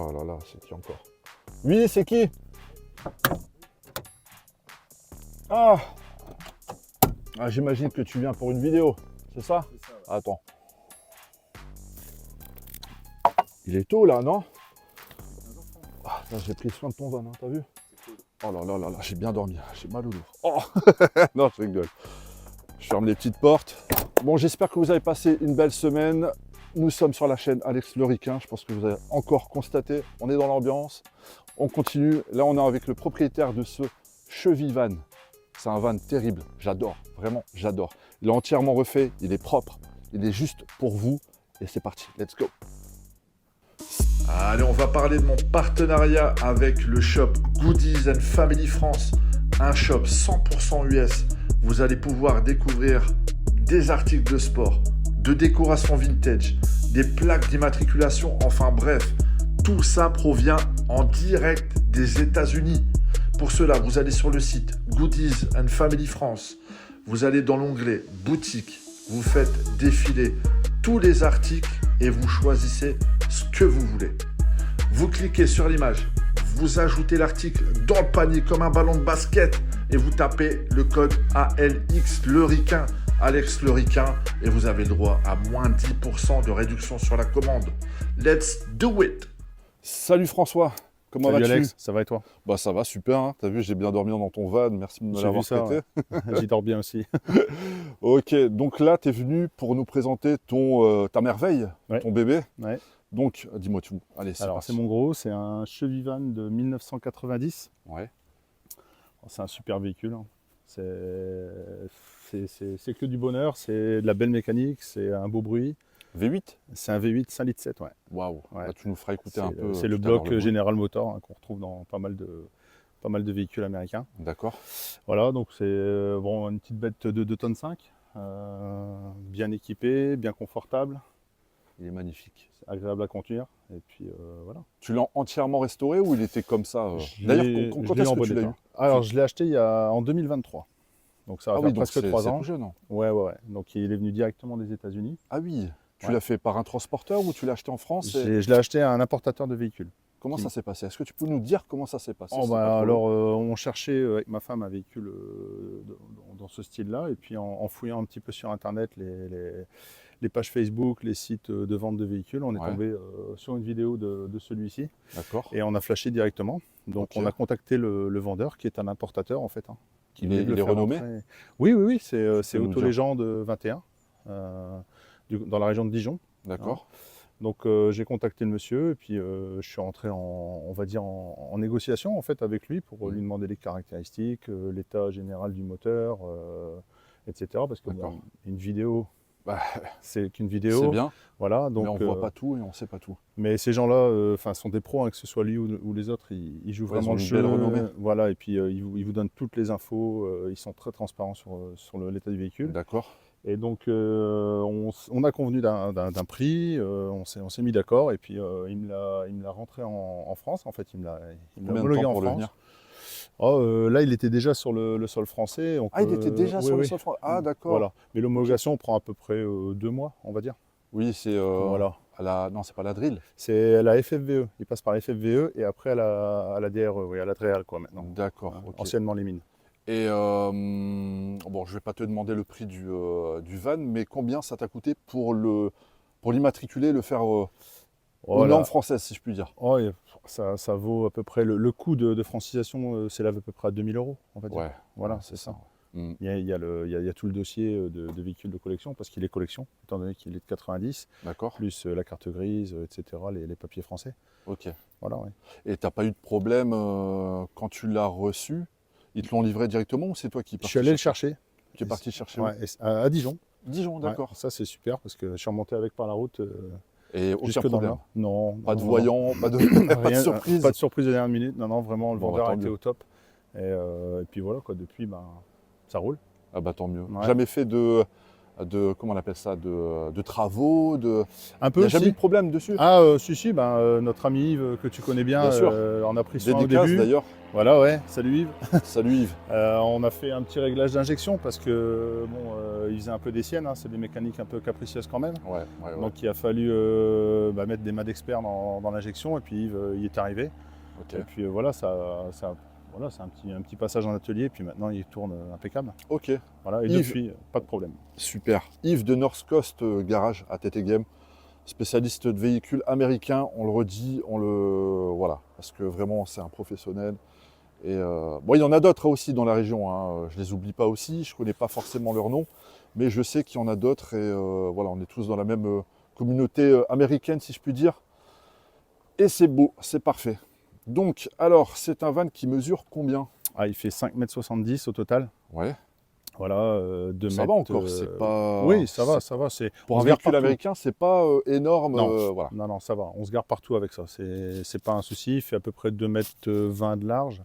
Oh là là, c'est qui encore? Oui, c'est qui? Ah, ah j'imagine que tu viens pour une vidéo, c'est ça? C'est ça, ouais. Attends. Il est tôt là, non? Ah, j'ai pris soin de ton van, hein, t'as vu? C'est cool. Oh là là là là, j'ai bien dormi, j'ai mal au dos. Oh non, je rigole. Je ferme les petites portes. Bon, j'espère que vous avez passé une belle semaine. Nous sommes sur la chaîne Alex le Ricain. Je pense que vous avez encore constaté. On est dans l'ambiance. On continue. Là, on est avec le propriétaire de ce Chevy Van. C'est un van terrible. J'adore. Vraiment, j'adore. Il est entièrement refait. Il est propre. Il est juste pour vous. Et c'est parti. Let's go. Allez, on va parler de mon partenariat avec le shop Goodies and Family France. Un shop 100% US. Vous allez pouvoir découvrir des articles de sport, de décoration vintage, des plaques d'immatriculation, enfin bref, tout ça provient en direct des États-Unis. Pour cela, vous allez sur le site Goodies and Family France, vous allez dans l'onglet boutique, vous faites défiler tous les articles et vous choisissez ce que vous voulez. Vous cliquez sur l'image, vous ajoutez l'article dans le panier comme un ballon de basket et vous tapez le code ALX le Ricain. Alex le Ricain, et vous avez le droit à moins 10% de réduction sur la commande. Let's do it! Salut François, comment vas-tu? Alex, ça va et toi? Bah ça va, super, hein. T'as vu, j'ai bien dormi dans ton van, merci de me l'avoir prêté. Ouais. J'y dors bien aussi. Ok, donc là, tu es venu pour nous présenter ta merveille, Ouais. ton bébé. Ouais. Donc, dis-moi tout. Allez, c'est Alors parti. c'est mon gros, c'est un Chevy Van de 1990. Ouais. C'est un super véhicule. Hein. C'est que du bonheur, c'est de la belle mécanique, c'est un beau bruit. V8? C'est un V8 5 litres 7, ouais. Waouh. Ouais. Là, tu nous feras écouter un peu. C'est le tout à l'heure, bloc bruit. General Motors, hein, qu'on retrouve dans pas mal de véhicules américains. D'accord. Voilà, donc c'est bon, une petite bête de 2 tonnes 5, bien équipée, bien confortable, Il est magnifique. c'est agréable à conduire. Et puis voilà. Tu l'as entièrement restauré ou il était comme ça Je D'ailleurs, l'ai- quand je l'ai est-ce en que bon tu l'as état. eu? Alors je l'ai acheté en 2023. Donc ça va Ah faire oui, donc presque 3 c'est ans. tout jeune. Hein. Ouais. Donc il est venu directement des États-Unis. Ah oui. Tu Ouais. l'as fait par un transporteur ou tu l'as acheté en France Je l'ai acheté à un importateur de véhicules. Comment Qui- ça s'est passé? Est-ce que tu peux nous dire comment ça s'est passé? Oh, si c'est bah, pas trop alors long on cherchait avec ma femme un véhicule dans ce style-là. Et puis en fouillant un petit peu sur Internet les pages Facebook, les sites de vente de véhicules, on est Ouais. tombé sur une vidéo de celui-ci. D'accord. Et on a flashé directement. Donc Ok. on a contacté le vendeur qui est un importateur en fait. Hein, qui Il est- venait de le il est faire renommé? rentrer. Oui, c'est peux nous dire. Autolégende 21, dans la région de Dijon. D'accord. Donc j'ai contacté le monsieur et puis je suis rentré on va dire en négociation en fait avec lui pour lui demander les caractéristiques, l'état général du moteur, etc. Parce que D'accord. bon, une vidéo, Bah, c'est qu'une c'est vidéo. bien, Voilà, donc, mais on voit pas tout et on sait pas tout. mais ces gens-là, sont des pros, hein, que ce soit lui ou les autres, ils jouent Ouais, ils vraiment ont le une jeu. belle renommée. Voilà, et puis ils vous donnent toutes les infos. Ils sont très transparents sur l'état du véhicule. D'accord. Et donc on a convenu d'un prix. On s'est mis d'accord. Et puis il me l'a rentré en France. En fait, il me l'a Combien de homologué temps en pour le France. venir? Là, il était déjà sur le sol français. Donc, Ah, il était déjà oui, sur le oui. sol français. Ah, d'accord. Voilà. Mais l'homologation prend à peu près 2 mois, on va dire. Oui, c'est Voilà. non, c'est pas la drill. C'est la FFVE. Il passe par la FFVE et après à la DRE, oui, à la DREAL, quoi, maintenant. D'accord. Hein, Ok. anciennement les mines. Et bon, je vais pas te demander le prix du van, mais combien ça t'a coûté pour l'immatriculer, le faire aux Voilà. normes françaises, si je puis dire. Oh, et ça vaut à peu près le coût de francisation s'élève à peu près à 2000 €, on va dire. Ouais. Voilà, Ouais, c'est ça. Mm. Il y a tout le dossier de véhicules de collection, parce qu'il est collection, étant donné qu'il est de 90, D'accord. plus la carte grise, etc., les papiers français. Ok. Voilà, ouais. Et t'as pas eu de problème quand tu l'as reçu? Ils te l'ont livré directement ou c'est toi qui es Je parti suis allé le chercher. Tu es parti chercher où? Ouais, à Dijon. Dijon, Ouais, d'accord. ça, c'est super, parce que je suis remonté avec par la route Et aucun jusque dans le problème. Nord. Non. Pas de non, voyant, pas de, non. pas de Rien, surprise. Pas de surprise de dernière minute. Non, vraiment, le Bon, vendeur bah, a tant été mieux. au top. Et puis voilà, quoi, depuis, ça roule. Ah bah tant mieux. Ouais. Jamais fait de comment on appelle ça, de travaux, Un Il peu n'y a jamais eu si. de problème dessus. Ah, si, notre ami Yves, que tu connais bien, Bien sûr. en a pris soin au Dédicace début. d'ailleurs. Voilà, ouais, salut Yves. Salut Yves. On a fait un petit réglage d'injection parce que, il faisait un peu des siennes, hein, c'est des mécaniques un peu capricieuses quand même. Ouais. Donc il a fallu mettre des mains d'experts dans l'injection et puis Yves y est arrivé. Ok. Et puis voilà, c'est un petit passage en atelier, puis maintenant il tourne impeccable. Ok. Voilà, et Yves. depuis, pas de problème. Super. Yves de North Coast Garage à TT Game, spécialiste de véhicules américains. On le redit, voilà, parce que vraiment c'est un professionnel. Et bon, il y en a d'autres aussi dans la région. Hein. Je les oublie pas aussi. Je connais pas forcément leur nom, mais je sais qu'il y en a d'autres. Et voilà, on est tous dans la même communauté américaine, si je puis dire. Et c'est beau, c'est parfait. Donc, alors, c'est un van qui mesure combien? Ah, il fait 5,70 m au total. Ouais. Voilà, 2 Ça mètres. va encore, c'est pas. Oui, ça va. Pour on un se gare véhicule partout. américain, c'est pas énorme. Non. Voilà. Non, ça va. On se gare partout avec ça. C'est pas un souci. Il fait à peu près 2,20 m de large.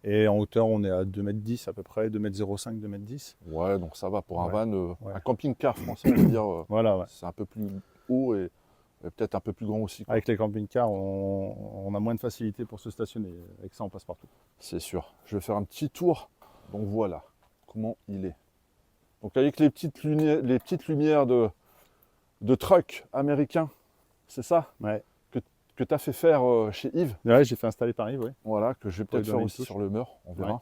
Et en hauteur, on est à 2,10 m à peu près, 2,05 m, 2,10 m. Ouais, donc ça va pour un van, Ouais. un camping-car français, on va dire. Voilà, ouais. C'est un peu plus haut et peut-être un peu plus grand aussi. Quoi. Avec les camping-cars, on a moins de facilité pour se stationner. Avec ça, on passe partout. C'est sûr. Je vais faire un petit tour. Donc voilà comment il est. Donc avec les petites lumières de truck américain, c'est ça Ouais. que tu as fait faire chez Yves. Ouais, j'ai fait installer par Yves, oui. Voilà, que je vais Pour lui peut-être faire donner une aussi touche. sur le mur, on verra. Ouais.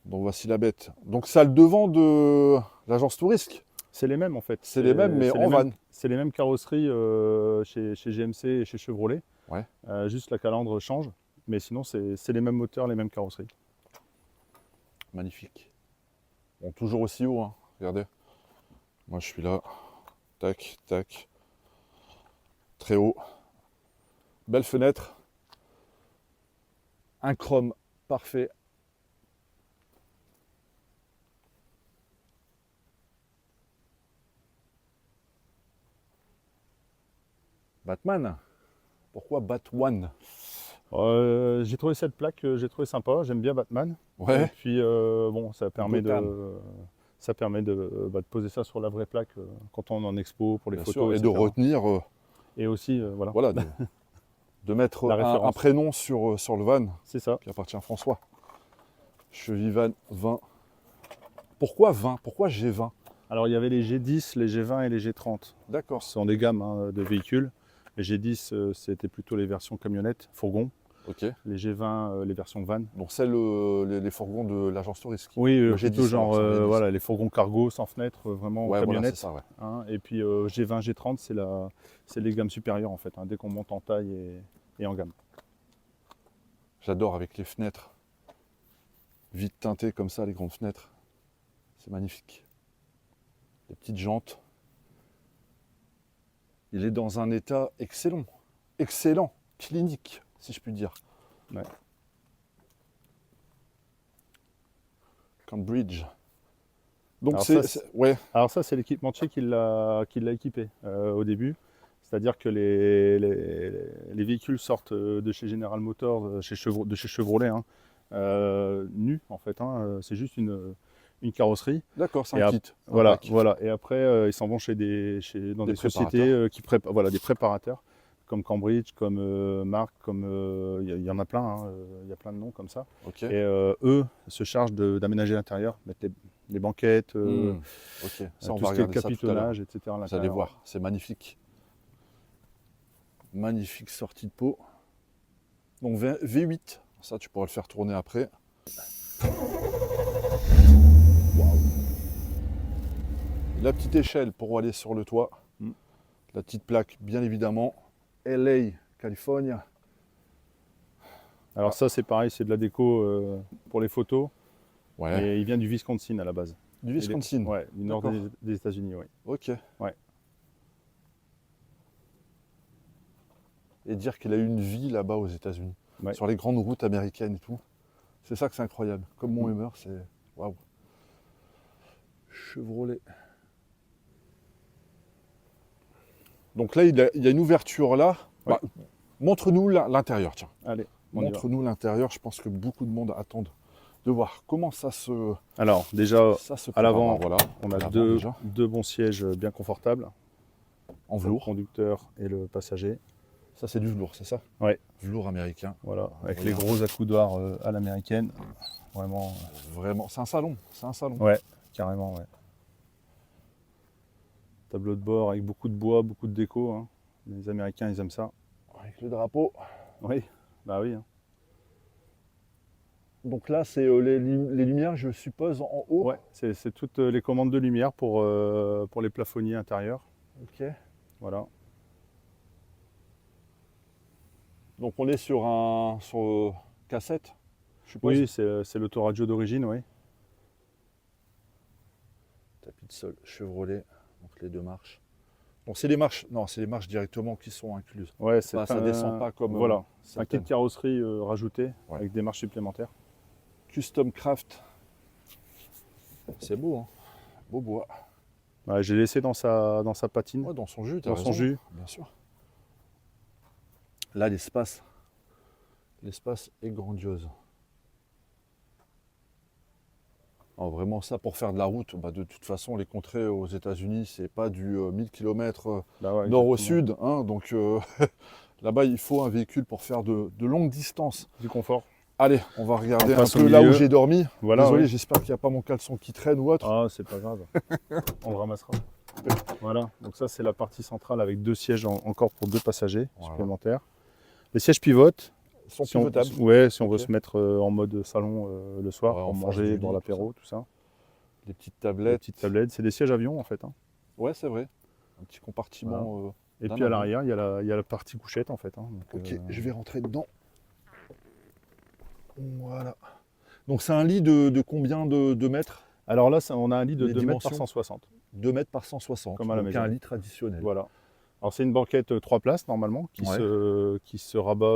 Donc voici la bête. Donc ça a le devant de l'agence Tourisque. C'est les mêmes en fait. C'est les mêmes, mais en van. C'est les mêmes carrosseries chez GMC et chez Chevrolet. Ouais. Juste la calandre change. Mais sinon, c'est les mêmes moteurs, les mêmes carrosseries. Magnifique. Bon, toujours aussi haut, hein. Regardez. Moi, je suis là. Tac, tac. Très haut. Belle fenêtre. Un chrome parfait. Batman. Pourquoi Batone? J'ai trouvé cette plaque, j'ai trouvé sympa. J'aime bien Batman. Et Ouais. puis bon, ça permet Gotham. de poser ça sur la vraie plaque quand on est en expo pour les Bien photos. sûr, et de etc. retenir, Et aussi, voilà. voilà, de mettre La un référence. prénom sur le van C'est ça. qui appartient à François. Chevy van 20. Pourquoi 20? Pourquoi G20? Alors il y avait les G10, les G20 et les G30. D'accord. Ce sont des gammes de véhicules. Les G10, c'était plutôt les versions camionnettes, fourgons. Ok. Les G20, les versions van. Donc c'est les fourgons de l'agence Tourisque. Oui, Le plutôt G10, genre alors, c'est le G10. voilà, les fourgons cargo sans fenêtre, vraiment Ouais, voilà, camionnettes. c'est ça, ouais. Hein. Et puis G20, G30, c'est les gammes supérieures en fait, hein, dès qu'on monte en taille et en gamme. J'adore avec les fenêtres. Vite teintées comme ça, les grandes fenêtres. C'est magnifique. Les petites jantes. Il est dans un état excellent. Excellent. Clinique, si je puis dire. Ouais. Cambridge. Donc Alors ouais. Alors ça, c'est l'équipementier qui l'a équipé au début. C'est-à-dire que les véhicules sortent de chez General Motors, de chez Chevrolet, hein, nus en fait. Hein, c'est juste une carrosserie. D'accord, c'est Et un kit. kit. Voilà, kit. voilà. Et après, ils s'en vont dans des sociétés qui préparent, voilà, des préparateurs, comme Cambridge, comme Mark, comme il y en a plein. Hein, il y a plein de noms comme ça. Okay. Et eux se chargent d'aménager l'intérieur, mettre les banquettes, Ok. Ça, on tout va ce qui est regarder le ça tout à l'heure. capitonnage, etc. à Vous allez l'intérieur. voir, c'est magnifique. Magnifique sortie de peau. Donc V8, ça tu pourras le faire tourner après. Waouh. La petite échelle pour aller sur le toit. La petite plaque, bien évidemment. LA, Californie. Alors ça, c'est pareil, c'est de la déco pour les photos. Ouais. Et il vient du Wisconsin à la base. Du Wisconsin. Ouais, du nord D'accord. des États-Unis, oui. Ok. Ouais. Et dire qu'il a eu une vie là-bas aux États-Unis, Ouais. sur les grandes routes américaines et tout. C'est ça que c'est incroyable. Comme mon Hummer, c'est waouh. Chevrolet. Donc là, il y a une ouverture là. Ouais. Montre-nous l'intérieur, tiens. Allez, on y va. Montre-nous l'intérieur. Je pense que beaucoup de monde attendent de voir comment ça se Alors, déjà, à prépare. l'avant, Voilà, on a à l'avant, deux déjà, bons sièges bien confortables. en Le velours. conducteur et le passager. Ça, c'est du velours, c'est ça? Ouais. Velours américain. Voilà, avec Regarde. les gros accoudoirs à l'américaine. Vraiment. Vraiment, c'est un salon. C'est un salon. Ouais, carrément, ouais. Tableau de bord avec beaucoup de bois, beaucoup de déco. Hein. Les Américains, ils aiment ça. Avec le drapeau. Oui, bah oui. Hein. Donc là, c'est les lumières, je suppose, en haut. Ouais, c'est toutes les commandes de lumière pour les plafonniers intérieurs. Ok. Voilà. Donc on est sur cassette, je suppose. Oui, c'est l'autoradio d'origine, oui. Tapis de sol Chevrolet, donc les deux marches. Donc c'est les marches, non, c'est les marches directement qui sont incluses. Ouais, Ça descend pas comme. Voilà, c'est un kit certaines. de carrosserie rajouté Ouais. avec des marches supplémentaires. Custom Craft. C'est beau, hein. Beau bois. Ouais, j'ai laissé dans sa patine, Ouais, dans son jus, t'as dans raison. son jus. Bien sûr. Là, l'espace est grandiose. Alors, vraiment, ça pour faire de la route, bah, de toute façon, les contrées aux États-Unis, c'est pas du 1000 km Bah ouais, nord au exactement. sud. Hein, donc là-bas, il faut un véhicule pour faire de longues distances. Du confort. Allez, on va regarder On un passe au peu là où milieu. j'ai dormi. Voilà, Désolé, ouais. j'espère qu'il n'y a pas mon caleçon qui traîne ou autre. Ah, c'est pas grave. On le ramassera. Voilà, donc ça c'est la partie centrale avec deux sièges encore pour deux passagers Voilà. supplémentaires. Les sièges pivotent. Ils sont Si on, pivotables. ouais, si on veut Ok. se mettre en mode salon le soir Ouais, en pour face manger, du boire lit, l'apéro, tout ça. Les petites Les tablettes. petites tablettes, c'est des sièges avion en fait. Hein. Ouais, c'est vrai. Un petit compartiment. Et d'un puis à avion. l'arrière, il y a la partie couchette en fait. Hein. Donc, Ok, je vais rentrer dedans. Voilà. Donc c'est un lit de combien de mètres? Alors là, on a un lit de Les 2 mètres par dimensions 160. 2 mètres par 160. Comme à la donc maison. un lit traditionnel. Voilà. Alors c'est une banquette 3 places normalement qui, Ouais. qui se rabat.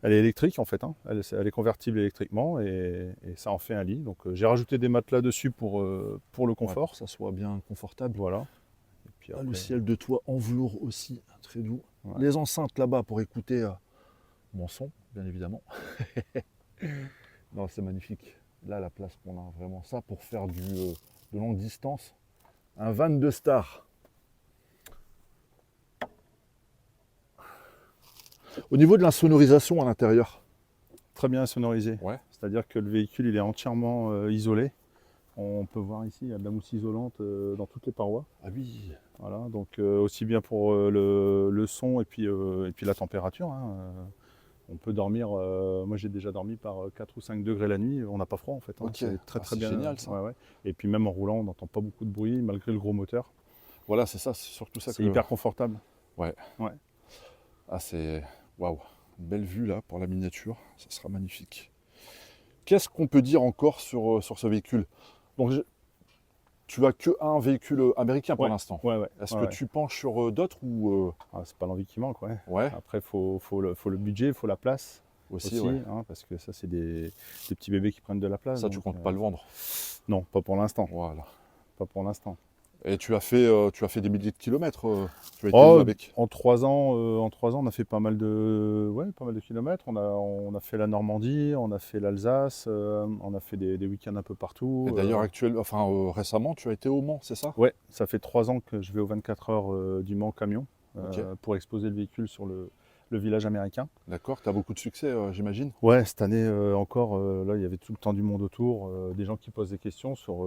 Elle est électrique en fait, hein. Elle est convertible électriquement et ça en fait un lit. Donc j'ai rajouté des matelas dessus pour le Ouais, confort. pour que ça soit bien confortable. Voilà. Et puis Ah, après, le ciel de toit en velours aussi, très doux. Ouais. Les enceintes là-bas pour écouter mon son, bien évidemment. Non, c'est magnifique. Là, la place qu'on a, vraiment ça pour faire de longue distance. Un van de star. Au niveau de la sonorisation à l'intérieur, très bien sonorisé. Ouais. C'est-à-dire que le véhicule il est entièrement isolé. On peut voir ici, il y a de la mousse isolante dans toutes les parois. ah oui, Voilà, donc aussi bien pour le son et puis la température. Hein. On peut dormir, moi j'ai déjà dormi par 4 ou 5 degrés la nuit, on n'a pas froid en fait. Hein. Ok. C'est très Ah, très c'est bien. génial, ça. Ouais, ouais. Et puis même en roulant, on n'entend pas beaucoup de bruit malgré le gros moteur. voilà, c'est ça, c'est surtout ça C'est que. hyper confortable. Ah, c'est. Waouh, une belle vue là pour la miniature, ça sera magnifique. Qu'est-ce qu'on peut dire encore sur ce véhicule? Donc, tu as que un véhicule américain pour Ouais. l'instant. Ouais, ouais. Est-ce ouais, que ouais. tu penches sur d'autres ou. Ah, c'est pas l'envie qui manque, ouais. Ouais, Après, faut le budget, il faut la place aussi, aussi, ouais. hein, parce que ça, c'est des petits bébés qui prennent de la place. Ça, tu donc, comptes pas le vendre. Non, pas pour l'instant. Voilà. Pas pour l'instant. Et tu as fait des milliers de kilomètres. Tu as été Oh, où avec? en 3 ans, on a fait pas mal de kilomètres. On a fait la Normandie, on a fait l'Alsace, on a fait des week-ends un peu partout. Et d'ailleurs, récemment, tu as été au Mans, c'est ça? Ouais, ça fait 3 ans que je vais aux 24 heures du Mans camion Ok. pour exposer le véhicule sur le village américain. D'accord, tu as beaucoup de succès, j'imagine. Ouais, cette année encore, là, il y avait tout le temps du monde autour, des gens qui posent des questions sur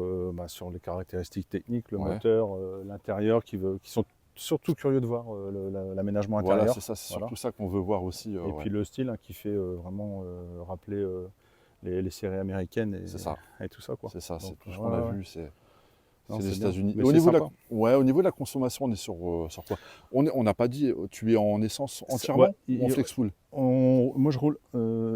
les caractéristiques techniques, le Ouais. moteur, l'intérieur, qui sont surtout curieux de voir l'aménagement intérieur. Voilà, c'est ça, c'est Voilà. surtout ça qu'on veut voir aussi. Et ouais. puis le style hein, qui fait vraiment rappeler les séries américaines C'est ça. et tout ça, quoi. C'est ça, c'est Donc, tout ce qu'on a ouais. vu, c'est Non, les c'est bien. États-Unis. Mais Et au c'est niveau sympa. au niveau de la consommation, on est sur quoi? On n'a pas dit, tu es en essence entièrement ouais, ou en flex full? Moi, je roule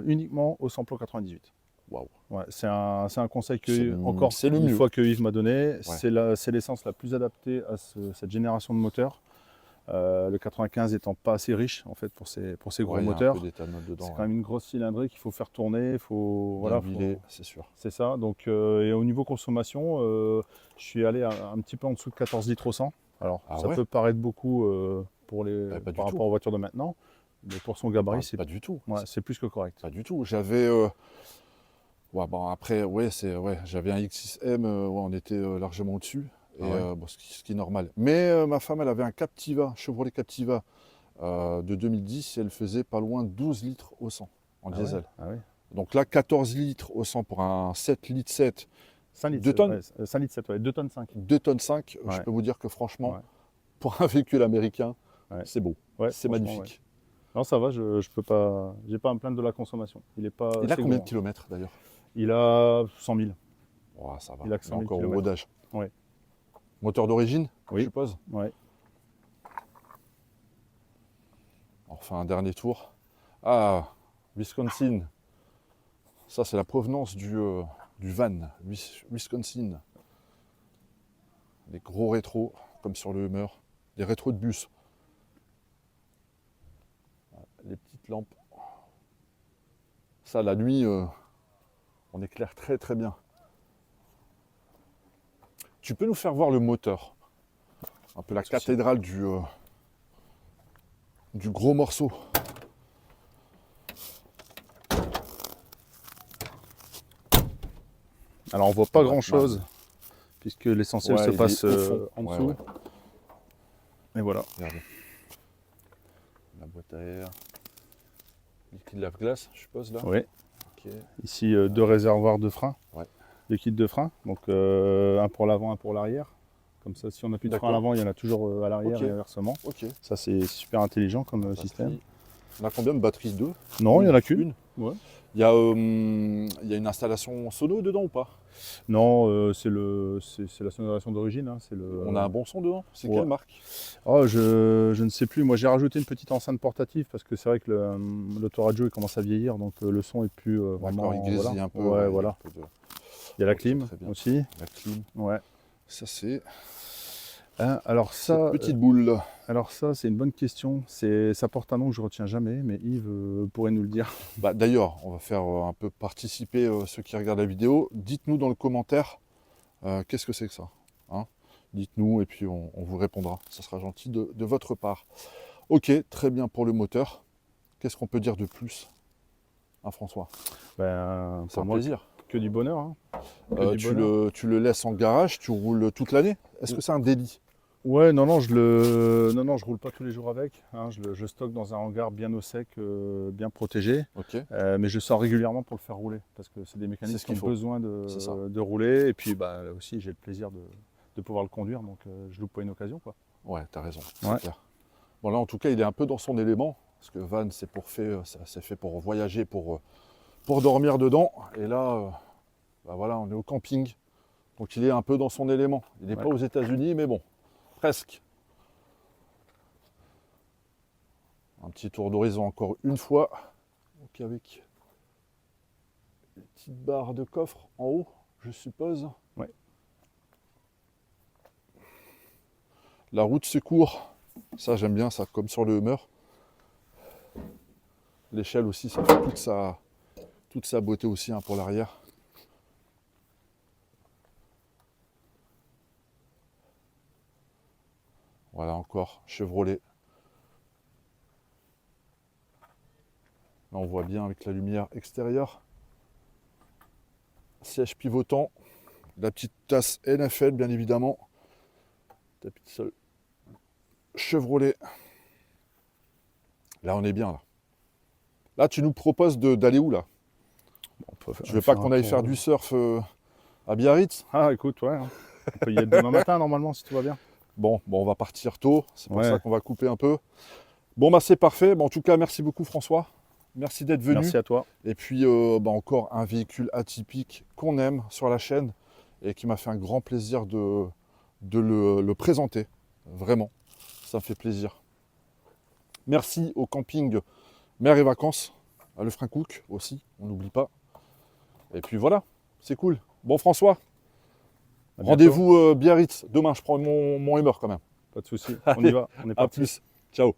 uniquement au samplon 98. Waouh. Ouais, c'est un conseil que, C'est le une mieux. fois que Yves m'a donné, Ouais. c'est l'essence la plus adaptée à cette génération de moteurs. Le 95 étant pas assez riche en fait pour ces gros Ouais, il y a un moteurs. peu d'éthanol dedans. C'est quand même une grosse cylindrée qu'il faut faire tourner, Bien voilà, huilé, c'est sûr. c'est ça. Donc, et au niveau consommation, je suis allé un petit peu en dessous de 14 litres au 100. Alors, Ah ça ouais peut paraître beaucoup pour pas du par tout. rapport aux voitures de maintenant, mais pour son gabarit, Pas du tout. c'est plus que correct. Pas du tout. Ouais, bon, après, ouais, j'avais un X6M, ouais, on était largement au-dessus. Et Ah ouais. bon, ce qui est normal. Mais ma femme, elle avait un Captiva, Chevrolet Captiva de 2010 et elle faisait pas loin de 12 litres au 100 en Ah ouais. diesel. Ah ouais. Donc là, 14 litres au 100 pour un 7 litres 7, 5 litres, 2 tonnes, ouais, 5 litres 7, ouais, 2 tonnes 5. 2 tonnes 5, je Ouais, peux vous dire que franchement, ouais, pour un véhicule américain, ouais. c'est beau, Ouais, c'est franchement, ouais. magnifique. Non, ça va, je peux pas, j'ai pas à me plaindre de la consommation. Il est pas, Il a c'est combien de gourmand. kilomètres d'ailleurs? Il a 100 000. Ouais, ça va, Il a que il est 100 000 encore au km. rodage. Ouais. Moteur d'origine, je Oui. suppose. Ouais. Enfin, un dernier tour. Ah, Wisconsin. Ça, c'est la provenance du van, Wisconsin. Des gros rétros, comme sur le Hummer. Des rétros de bus. Les petites lampes. Ça, la nuit, on éclaire très très bien. Tu peux nous faire voir le moteur? Un peu la cathédrale du gros morceau. Alors on voit pas Ouais, grand chose, puisque l'essentiel Ouais, se il passe est au fond. en Ouais, dessous. ouais. Et voilà. Regardez. La boîte à air. Liquide lave-glace, je suppose là. Oui. Ok. Ici, deux réservoirs de frein. Ouais. Deux kits de frein. Donc un pour l'avant, un pour l'arrière. Comme ça, si on n'a plus de frein à l'avant, il y en a toujours à l'arrière et inversement. Ok. Ça, c'est super intelligent comme système. On a combien de batteries? Deux? Non, il n'y en a qu'une. Ouais. Il y a une installation sono dedans ou pas? Non, c'est la sonorisation d'origine. Hein. On a un bon son dedans? C'est Ouais. quelle marque? Oh, je ne sais plus. Moi, j'ai rajouté une petite enceinte portative parce que c'est vrai que l'autoradio il commence à vieillir, donc le son est plus vraiment. D'accord, il grésille un peu. Ouais, voilà. Il y a la clim très bien. aussi. La clim. Ouais. Ça, c'est Hein, alors ça, cette petite boule. alors ça, c'est une bonne question. Ça porte un nom que je retiens jamais, mais Yves pourrait nous le dire. Bah, d'ailleurs, on va faire un peu participer ceux qui regardent la vidéo. Dites-nous dans le commentaire qu'est-ce que c'est que ça. Hein, dites-nous et puis on vous répondra. Ça sera gentil de votre part. Ok, très bien pour le moteur. Qu'est-ce qu'on peut dire de plus, hein, François? C'est un plaisir. Que du bonheur. Hein. Tu le laisses en garage, tu roules toute l'année. Est-ce que c'est un délit? Ouais, non, je roule pas tous les jours avec. Hein. Je stocke dans un hangar bien au sec, bien protégé. Ok. Mais je sors régulièrement pour le faire rouler parce que c'est des mécaniques qui ont besoin de rouler. Et puis aussi, j'ai le plaisir de pouvoir le conduire, donc je loupe pas une occasion, quoi. Ouais, t'as raison. Ouais. Clair. Bon, là, en tout cas, il est un peu dans son élément parce que van, c'est fait pour voyager, pour dormir dedans. Et là, voilà, on est au camping, donc il est un peu dans son élément. Il n'est pas aux États-Unis, mais bon. Presque. Un petit tour d'horizon encore une fois. Donc avec une petite barre de coffre en haut, je suppose. Ouais. La route secours, ça j'aime bien ça, comme sur le Hummer. L'échelle aussi, ça fait toute sa beauté aussi hein, pour l'arrière. Voilà encore, Chevrolet. Là on voit bien avec la lumière extérieure. Siège pivotant. La petite tasse NFL bien évidemment. Tapis de sol. Chevrolet. Là on est bien là. Là tu nous proposes d'aller où là? Tu veux pas qu'on aille faire du surf à Biarritz? Ah écoute, ouais. Hein. On peut y être demain matin normalement si tout va bien. Bon, on va partir tôt, c'est pour ça qu'on va couper un peu. Bon, bah c'est parfait. Bon, en tout cas, merci beaucoup François. Merci d'être venu. Merci à toi. Et puis, encore un véhicule atypique qu'on aime sur la chaîne et qui m'a fait un grand plaisir de le présenter. Vraiment, ça me fait plaisir. Merci au camping Mer et Vacances, à Lefrancouc aussi, on n'oublie pas. Et puis voilà, c'est cool. Bon François, rendez-vous Biarritz. Demain, je prends mon Hummer quand même. Pas de souci. On y va. On n'est pas plus. Ciao.